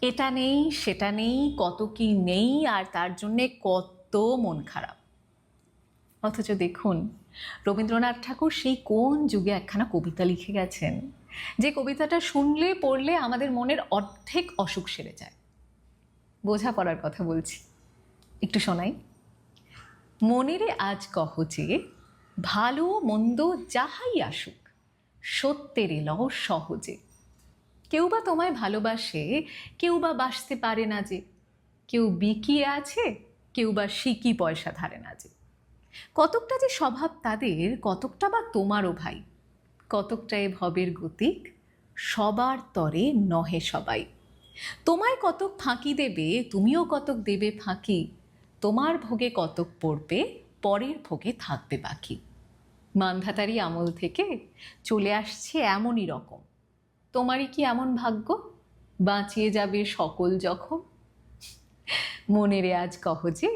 এটা নেই সেটা নেই, কত কি নেই, আর তার জন্যে কত মন খারাপ। অথচ দেখুন রবীন্দ্রনাথ ঠাকুর সেই কোন যুগে একখানা কবিতা লিখে গেছেন, যে কবিতাটা শুনলে পড়লে আমাদের মনের অর্ধেক অসুখ সেরে যায়। বোঝাপড়ার কথা বলছি, একটু শোনাই। মনেরে আজ কহ যে, ভালো মন্দ যাহাই আসুক, সত্যের লও সহজে। কেউ বা তোমায় ভালোবাসে, কেউ বা বাসতে পারে না যে, কেউ বিকিয়ে আছে, কেউ বা সিকি পয়সা ধারে না যে। কতকটা যে স্বভাব তাদের, কতকটা বা তোমারও ভাই, কতকটা এ ভবের গতিক, সবার তরে নহে সবাই। তোমায় কতক ফাঁকি দেবে, তুমিও কতক দেবে ফাঁকি, তোমার ভোগে কতক পড়বে, পরের ভোগে থাকবে বাকি। মান্ধাতারি আমল থেকে চলে আসছে এমনই রকম, তোমারই কি এমন ভাগ্য, বাঁচিয়ে যাবে সকল জখম। মনেরে আজ কহ যে,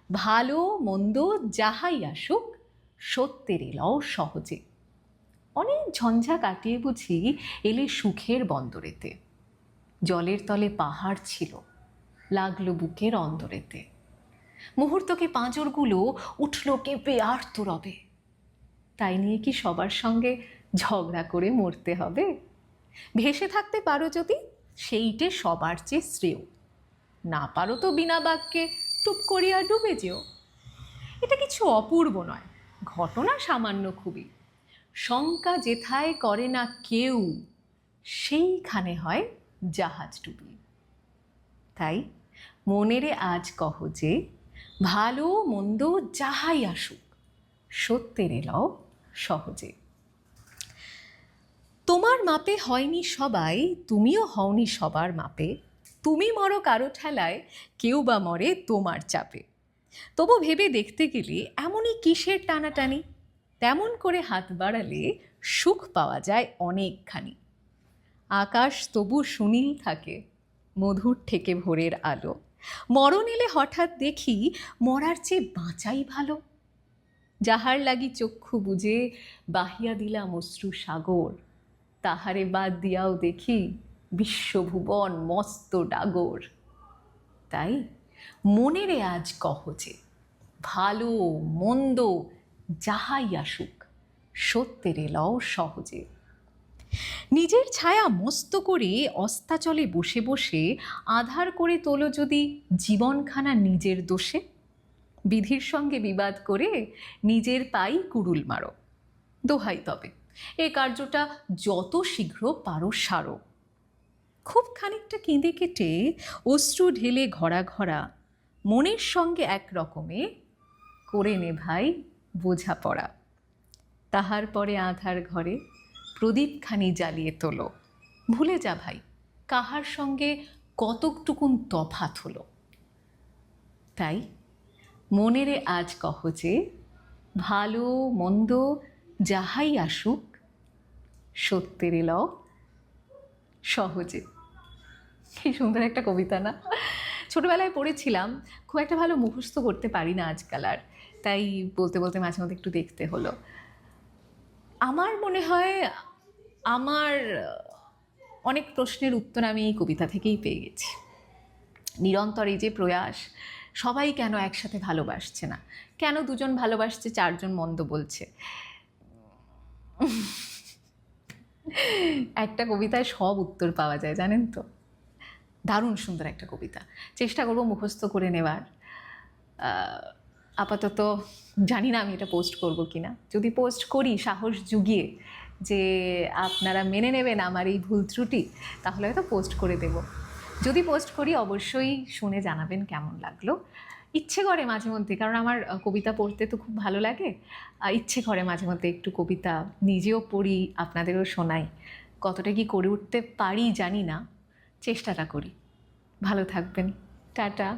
ভালো মন্দ যাহাই আসুক, সত্যের লও সহজে। অনেক ঝঞ্ঝা কাটিয়ে বুঝি এলে সুখের বন্দরেতে। জলের তলে পাহাড় ছিল, লাগলো বুকের অন্দরেতে। মুহূর্তকে পাঁজরগুলো উঠল কেঁপে আর্ত রবে। তাই নিয়ে কি সবার সঙ্গে ঝগড়া করে মরতে হবে? ভেসে থাকতে পারো যদি, সেইটে সবার চেয়ে শ্রেয়। না পারো তো বিনা বাক্যে টুপ করিয়া ডুবে যেও। এটা কিছু অপূর্ব নয়, ঘটনা সামান্য খুবই। শঙ্কা যেথায় করে না কেউ, সেইখানে হয় জাহাজ ডুবি। তাই মনেরে আজ কহ যে, ভালো মন্দ যাহাই আসুক, সত্যের লও সহজে। তোমার মাপে হয়নি সবাই, তুমিও হওনি সবার মাপে। তুমি মরো কারো ঠেলায়, কেউ বা মরে তোমার চাপে। তবু ভেবে দেখতে গেলে এমনই কিসের টানাটানি, তেমন করে হাত বাড়ালে সুখ পাওয়া যায় অনেকখানি। আকাশ তবু সুনীল থাকে, মধুর থেকে ভোরের আলো। মরণ এলে হঠাৎ দেখি, মরার চেয়ে বাঁচাই ভালো। যাহার লাগি চক্ষু বুজে বাহিয়া দিলাম অশ্রু সাগর, তাহারে বাদ দিয়াও দেখি বিশ্বভুবন মস্ত ডাগর। তাই মনেরে আজ কহ যে, ভালো মন্দ যাহাই আসুক, সত্যের লও সহজে। নিজের ছায়া মস্ত করে অস্তাচলে বসে বসে আধার করে তোলো যদি জীবনখানা নিজের দোষে। বিধির সঙ্গে বিবাদ করে নিজের পাই কুড়ুল মারো। দোহাই তবে এ কার্যটা যত শীঘ্র পারো সারো। খুব খানিকটা কেঁদে কেটে অশ্রু ঢেলে ঘরা ঘরা মনের সঙ্গে এক রকমে করে নে ভাই বোঝাপড়া। তাহার পরে আধার ঘরে প্রদীপখানি জ্বালিয়ে তোলো। ভুলে যা ভাই কাহার সঙ্গে কতকটুকুন তফাৎ হলো। তাই মনেরে আজ কহ যে, ভালো মন্দ যাহাই আসুক, সত্যের লও সহজে। কি সুন্দর একটা কবিতা না? ছোটবেলায় পড়েছিলাম, খুব একটা ভালো মুখস্থ করতে পারি না আজকাল আর, তাই বলতে বলতে মাঝে মধ্যে একটু দেখতে হলো। আমার মনে হয় আমার অনেক প্রশ্নের উত্তর আমি এই কবিতা থেকেই পেয়ে গেছি। নিরন্তর এই যে প্রয়াস, সবাই কেন একসাথে ভালোবাসছে না, কেন দুজন ভালোবাসছে চারজন মন্দ বলছে। একটা কবিতায় সব উত্তর পাওয়া যায় জানেন তো। দারুণ সুন্দর একটা কবিতা, চেষ্টা করবো মুখস্থ করে নেওয়ার। আপাতত জানি না আমি এটা পোস্ট করব কি না। যদি পোস্ট করি সাহস জুগিয়ে যে আপনারা মেনে নেবেন আমার এই ভুল ত্রুটি, তাহলে হয়তো পোস্ট করে দেব। যদি পোস্ট করি অবশ্যই শুনে জানাবেন কেমন লাগলো। ইচ্ছে করে মাঝে মধ্যে, কারণ আমার কবিতা পড়তে তো খুব ভালো লাগে, ইচ্ছে করে মাঝে মধ্যে একটু কবিতা নিজেও পড়ি, আপনাদেরও শোনাই। কতটা কি করে উঠতে পারি জানি না, চেষ্টাটা করি। ভালো থাকবেন, টাটা।